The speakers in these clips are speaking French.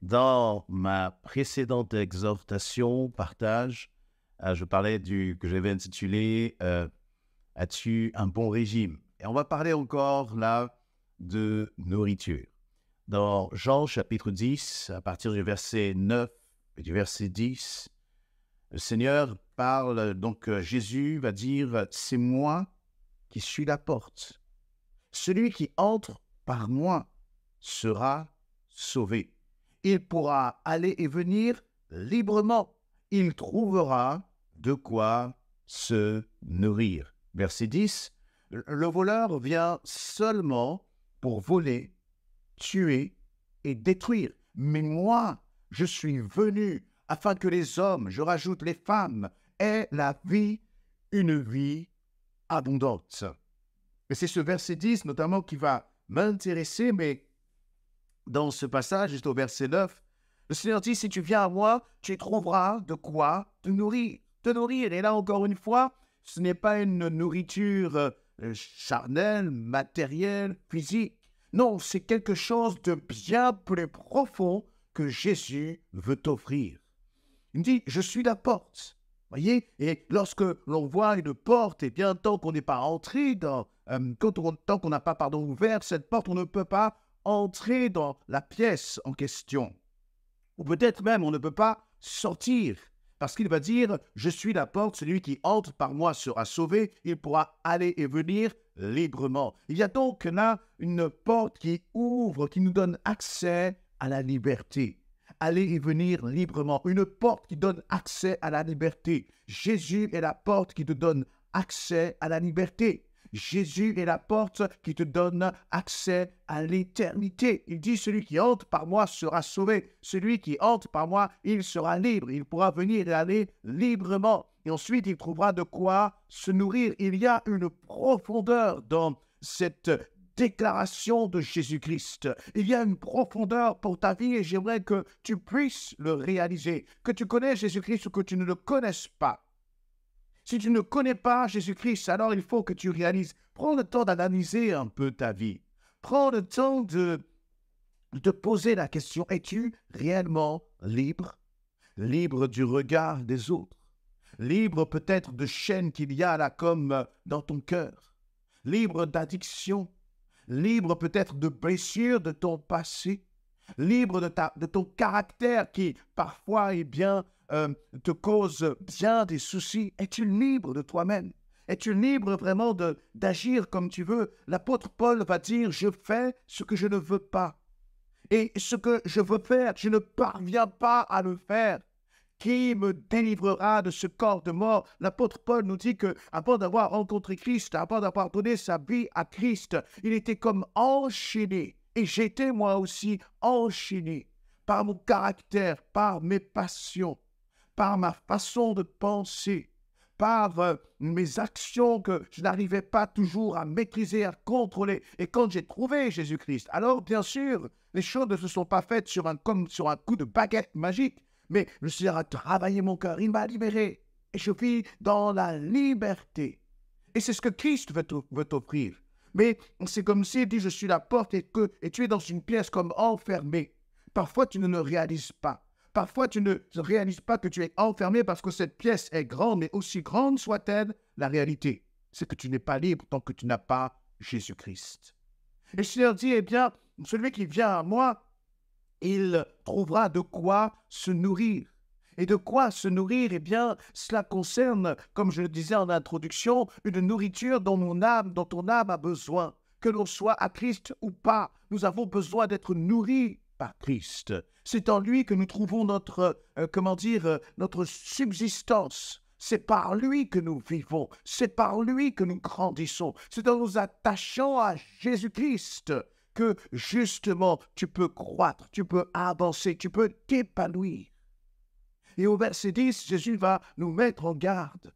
Dans ma précédente exhortation, partage, je parlais que j'avais intitulé As-tu un bon régime? Et on va parler encore là de nourriture. Dans Jean chapitre 10, à partir du verset 9 et du verset 10, le Seigneur parle, Jésus va dire, c'est moi qui suis la porte. Celui qui entre par moi sera sauvé. Il pourra aller et venir librement. Il trouvera de quoi se nourrir. Verset 10, le voleur vient seulement pour voler, tuer et détruire. Mais moi, je suis venu afin que les hommes, je rajoute les femmes, aient la vie, une vie abondante. Et c'est ce verset 10 notamment qui va m'intéresser, mais dans ce passage, juste au verset 9, le Seigneur dit, si tu viens à moi, tu trouveras de quoi te nourrir. Te nourrir. Et là, encore une fois, ce n'est pas une nourriture charnelle, matérielle, physique. Non, c'est quelque chose de bien plus profond que Jésus veut t'offrir. Il me dit, je suis la porte. Voyez, et lorsque l'on voit une porte, et bien tant qu'on n'est pas entré tant qu'on n'a pas ouvert cette porte, on ne peut pas entrer dans la pièce en question. Ou peut-être même on ne peut pas sortir. Parce qu'il va dire, je suis la porte, celui qui entre par moi sera sauvé, il pourra aller et venir librement. Il y a donc là une porte qui ouvre, qui nous donne accès à la liberté. Aller et venir librement. Une porte qui donne accès à la liberté. Jésus est la porte qui te donne accès à la liberté. Jésus est la porte qui te donne accès à l'éternité. Il dit, celui qui entre par moi sera sauvé. Celui qui entre par moi, il sera libre. Il pourra venir et aller librement. Et ensuite, il trouvera de quoi se nourrir. Il y a une profondeur dans cette déclaration de Jésus-Christ. Il y a une profondeur pour ta vie et j'aimerais que tu puisses le réaliser. Que tu connais Jésus-Christ ou que tu ne le connaisses pas. Si tu ne connais pas Jésus-Christ, alors il faut que tu réalises. Prends le temps d'analyser un peu ta vie. Prends le temps de te poser la question, es-tu réellement libre? Libre du regard des autres. Libre peut-être de chaînes qu'il y a là comme dans ton cœur. Libre d'addiction. Libre peut-être de blessures de ton passé. Libre de ton caractère qui parfois te cause bien des soucis. Es-tu libre de toi-même? Es-tu libre vraiment d'agir comme tu veux? L'apôtre Paul va dire, je fais ce que je ne veux pas. Et ce que je veux faire, je ne parviens pas à le faire. Qui me délivrera de ce corps de mort? L'apôtre Paul nous dit que avant d'avoir rencontré Christ, avant d'avoir donné sa vie à Christ, il était comme enchaîné. Et j'étais moi aussi enchaîné par mon caractère, par mes passions, par ma façon de penser, par mes actions que je n'arrivais pas toujours à maîtriser, à contrôler. Et quand j'ai trouvé Jésus-Christ, alors bien sûr, les choses ne se sont pas faites comme sur un coup de baguette magique. Mais le Seigneur a travaillé mon cœur, il m'a libéré. Et je vis dans la liberté. Et c'est ce que Christ veut t'offrir. Mais c'est comme s'il dit, je suis la porte et tu es dans une pièce comme enfermé. Parfois, tu ne le réalises pas. Parfois, tu ne réalises pas que tu es enfermé parce que cette pièce est grande, mais aussi grande soit-elle, la réalité, c'est que tu n'es pas libre tant que tu n'as pas Jésus-Christ. Et le Seigneur dit, eh bien, celui qui vient à moi, il trouvera de quoi se nourrir. Et de quoi se nourrir? Eh bien, cela concerne, comme je le disais en introduction, une nourriture dont ton âme a besoin. Que l'on soit à Christ ou pas, nous avons besoin d'être nourris par Christ. C'est en lui que nous trouvons notre subsistance. C'est par lui que nous vivons. C'est par lui que nous grandissons. C'est en nous attachant à Jésus-Christ que justement tu peux croître, tu peux avancer, tu peux t'épanouir. Et au verset 10, Jésus va nous mettre en garde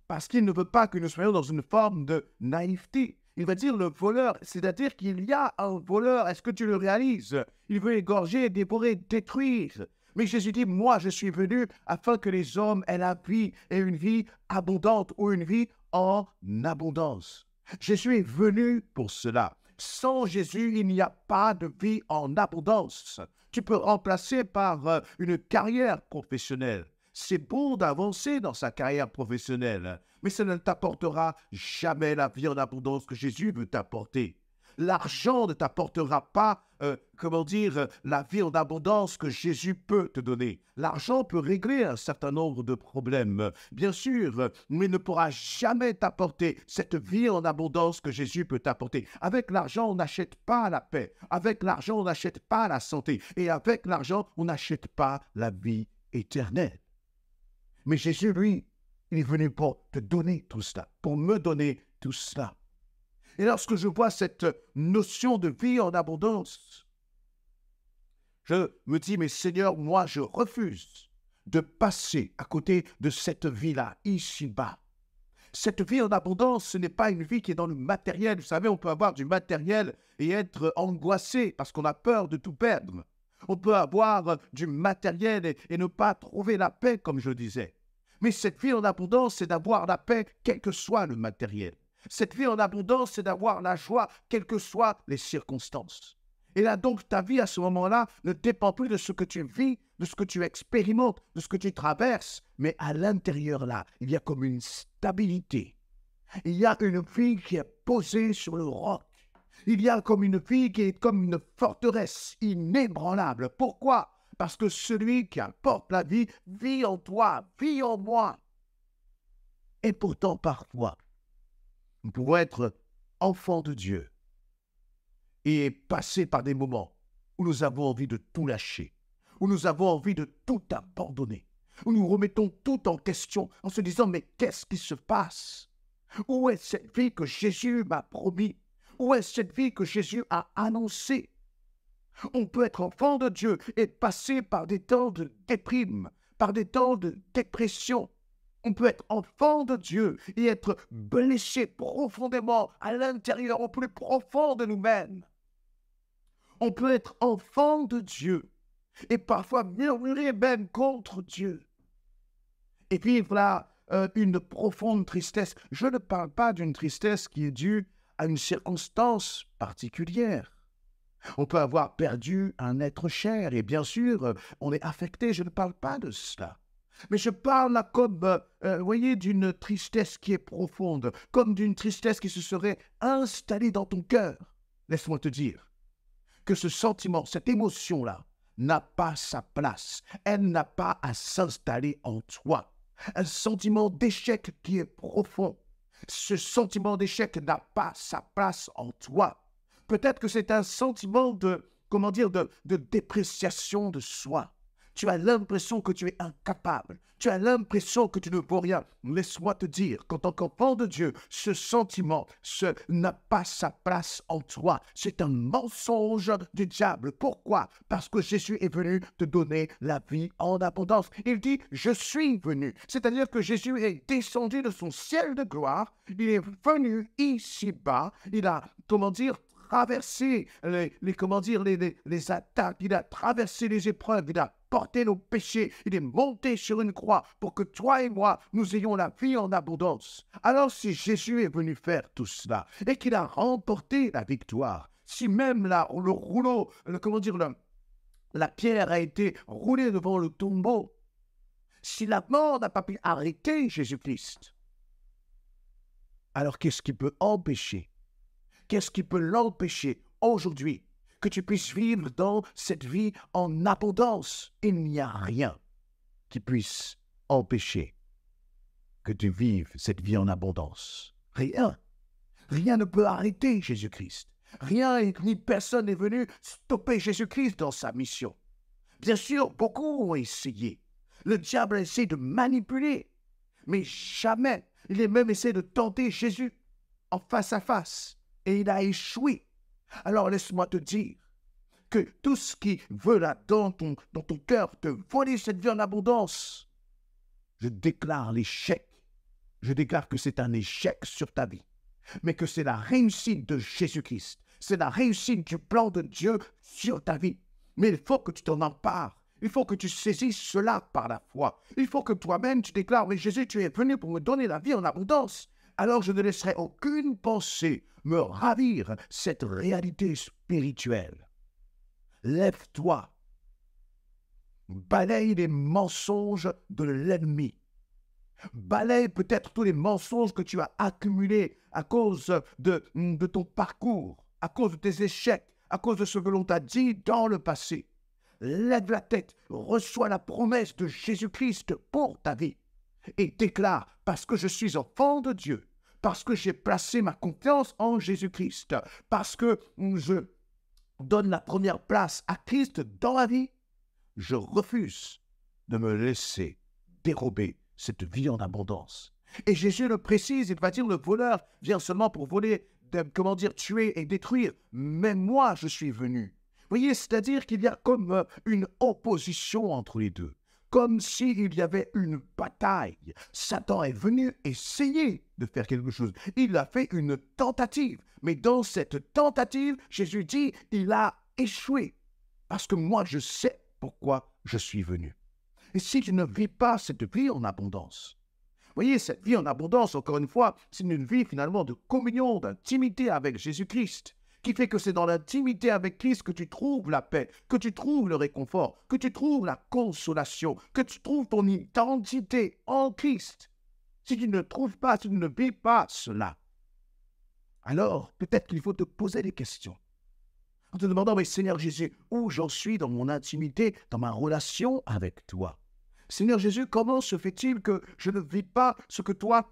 parce qu'il ne veut pas que nous soyons dans une forme de naïveté. Il va dire le voleur, c'est-à-dire qu'il y a un voleur, est-ce que tu le réalises? Il veut égorger, dévorer, détruire. Mais Jésus dit, moi je suis venu afin que les hommes aient la vie et une vie abondante ou une vie en abondance. Jésus est venu pour cela. Sans Jésus, il n'y a pas de vie en abondance. Tu peux remplacer par une carrière professionnelle. C'est bon d'avancer dans sa carrière professionnelle, mais ça ne t'apportera jamais la vie en abondance que Jésus veut t'apporter. L'argent ne t'apportera pas, la vie en abondance que Jésus peut te donner. L'argent peut régler un certain nombre de problèmes, bien sûr, mais ne pourra jamais t'apporter cette vie en abondance que Jésus peut t'apporter. Avec l'argent, on n'achète pas la paix. Avec l'argent, on n'achète pas la santé. Et avec l'argent, on n'achète pas la vie éternelle. Mais Jésus, lui, il est venu pour te donner tout cela, pour me donner tout cela. Et lorsque je vois cette notion de vie en abondance, je me dis, mais Seigneur, moi, je refuse de passer à côté de cette vie-là, ici-bas. Cette vie en abondance, ce n'est pas une vie qui est dans le matériel. Vous savez, on peut avoir du matériel et être angoissé parce qu'on a peur de tout perdre. On peut avoir du matériel et ne pas trouver la paix, comme je disais. Mais cette vie en abondance, c'est d'avoir la paix, quel que soit le matériel. Cette vie en abondance, c'est d'avoir la joie, quelles que soient les circonstances. Et là, donc, ta vie, à ce moment-là, ne dépend plus de ce que tu vis, de ce que tu expérimentes, de ce que tu traverses, mais à l'intérieur, là, il y a comme une stabilité. Il y a une vie qui est posée sur le roc. Il y a comme une vie qui est comme une forteresse inébranlable. Pourquoi? Parce que celui qui apporte la vie vit en toi, vit en moi. Et pourtant, parfois, nous pouvons être enfants de Dieu et passer par des moments où nous avons envie de tout lâcher, où nous avons envie de tout abandonner, où nous remettons tout en question en se disant « mais qu'est-ce qui se passe? Où est cette vie que Jésus m'a promis? Où est cette vie que Jésus a annoncée ?» On peut être enfant de Dieu et passer par des temps de déprime, par des temps de dépression. On peut être enfant de Dieu et être blessé profondément à l'intérieur, au plus profond de nous-mêmes. On peut être enfant de Dieu et parfois murmurer même contre Dieu. Et vivre là une profonde tristesse. Je ne parle pas d'une tristesse qui est due à une circonstance particulière. On peut avoir perdu un être cher et bien sûr, on est affecté. Je ne parle pas de cela. Mais je parle là comme, voyez, d'une tristesse qui est profonde, comme d'une tristesse qui se serait installée dans ton cœur. Laisse-moi te dire que ce sentiment, cette émotion-là, n'a pas sa place. Elle n'a pas à s'installer en toi. Un sentiment d'échec qui est profond. Ce sentiment d'échec n'a pas sa place en toi. Peut-être que c'est un sentiment de dépréciation de soi. Tu as l'impression que tu es incapable. Tu as l'impression que tu ne vaux rien. Laisse-moi te dire qu'en tant qu'enfant de Dieu, ce sentiment n'a pas sa place en toi. C'est un mensonge du diable. Pourquoi? Parce que Jésus est venu te donner la vie en abondance. Il dit « Je suis venu ». C'est-à-dire que Jésus est descendu de son ciel de gloire. Il est venu ici-bas. Il a, traversé les attaques. Il a traversé les épreuves. Il a porté nos péchés, il est monté sur une croix pour que toi et moi, nous ayons la vie en abondance. Alors si Jésus est venu faire tout cela et qu'il a remporté la victoire, si même là, le rouleau, la pierre a été roulée devant le tombeau, si la mort n'a pas pu arrêter Jésus-Christ, alors qu'est-ce qui peut empêcher? Qu'est-ce qui peut l'empêcher aujourd'hui? Que tu puisses vivre dans cette vie en abondance. Il n'y a rien qui puisse empêcher que tu vives cette vie en abondance. Rien. Rien ne peut arrêter Jésus-Christ. Rien ni personne n'est venu stopper Jésus-Christ dans sa mission. Bien sûr, beaucoup ont essayé. Le diable a essayé de manipuler, mais jamais. Il a même essayé de tenter Jésus en face à face, et il a échoué. Alors laisse-moi te dire que tout ce qui veut là dans ton cœur te voler cette vie en abondance, je déclare l'échec. Je déclare que c'est un échec sur ta vie, mais que c'est la réussite de Jésus-Christ. C'est la réussite du plan de Dieu sur ta vie. Mais il faut que tu t'en empares. Il faut que tu saisisses cela par la foi. Il faut que toi-même tu déclares, mais Jésus, tu es venu pour me donner la vie en abondance. Alors je ne laisserai aucune pensée me ravir cette réalité spirituelle. Lève-toi balaye les mensonges de l'ennemi. Balaye peut-être tous les mensonges que tu as accumulés à cause de ton parcours, à cause de tes échecs, à cause de ce que l'on t'a dit dans le passé. Lève la tête, reçois la promesse de Jésus-Christ pour ta vie et déclare, parce que je suis enfant de Dieu, parce que j'ai placé ma confiance en Jésus-Christ, parce que je donne la première place à Christ dans ma vie, je refuse de me laisser dérober cette vie en abondance. Et Jésus le précise, il va dire, le voleur vient seulement pour voler, tuer et détruire. Mais moi, je suis venu. Vous voyez, c'est-à-dire qu'il y a comme une opposition entre les deux. Comme s'il y avait une bataille. Satan est venu essayer de faire quelque chose. Il a fait une tentative. Mais dans cette tentative, Jésus dit, il a échoué. Parce que moi, je sais pourquoi je suis venu. Et si tu ne vis pas cette vie en abondance, vous voyez, cette vie en abondance, encore une fois, c'est une vie finalement de communion, d'intimité avec Jésus-Christ, qui fait que c'est dans l'intimité avec Christ que tu trouves la paix, que tu trouves le réconfort, que tu trouves la consolation, que tu trouves ton identité en Christ. Si tu ne trouves pas, si tu ne vis pas cela, alors peut-être qu'il faut te poser des questions. En te demandant, mais Seigneur Jésus, où j'en suis dans mon intimité, dans ma relation avec toi? Seigneur Jésus, comment se fait-il que je ne vis pas ce que toi,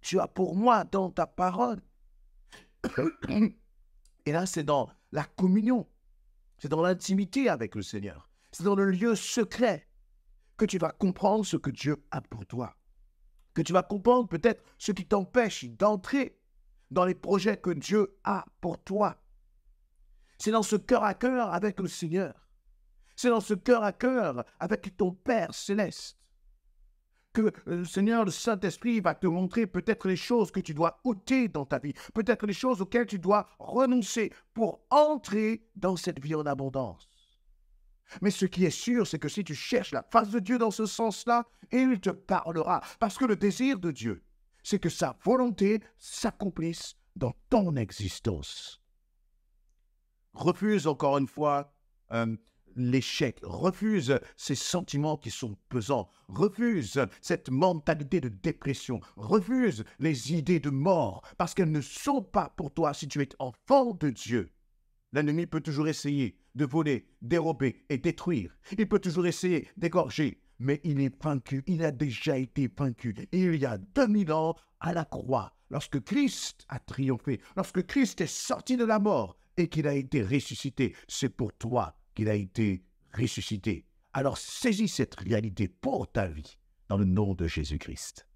tu as pour moi dans ta parole? Et là, c'est dans la communion, c'est dans l'intimité avec le Seigneur, c'est dans le lieu secret que tu vas comprendre ce que Dieu a pour toi, que tu vas comprendre peut-être ce qui t'empêche d'entrer dans les projets que Dieu a pour toi. C'est dans ce cœur à cœur avec le Seigneur. C'est dans ce cœur à cœur avec ton Père céleste que le Seigneur, le Saint-Esprit, va te montrer peut-être les choses que tu dois ôter dans ta vie, peut-être les choses auxquelles tu dois renoncer pour entrer dans cette vie en abondance. Mais ce qui est sûr, c'est que si tu cherches la face de Dieu dans ce sens-là, il te parlera. Parce que le désir de Dieu, c'est que sa volonté s'accomplisse dans ton existence. Refuse encore une fois l'échec, refuse ces sentiments qui sont pesants, refuse cette mentalité de dépression, refuse les idées de mort, parce qu'elles ne sont pas pour toi si tu es enfant de Dieu. L'ennemi peut toujours essayer de voler, dérober et détruire. Il peut toujours essayer d'égorger, mais il est vaincu, il a déjà été vaincu. Il y a 2000 ans à la croix, lorsque Christ a triomphé, lorsque Christ est sorti de la mort, et qu'il a été ressuscité, c'est pour toi qu'il a été ressuscité. Alors saisis cette réalité pour ta vie, dans le nom de Jésus-Christ.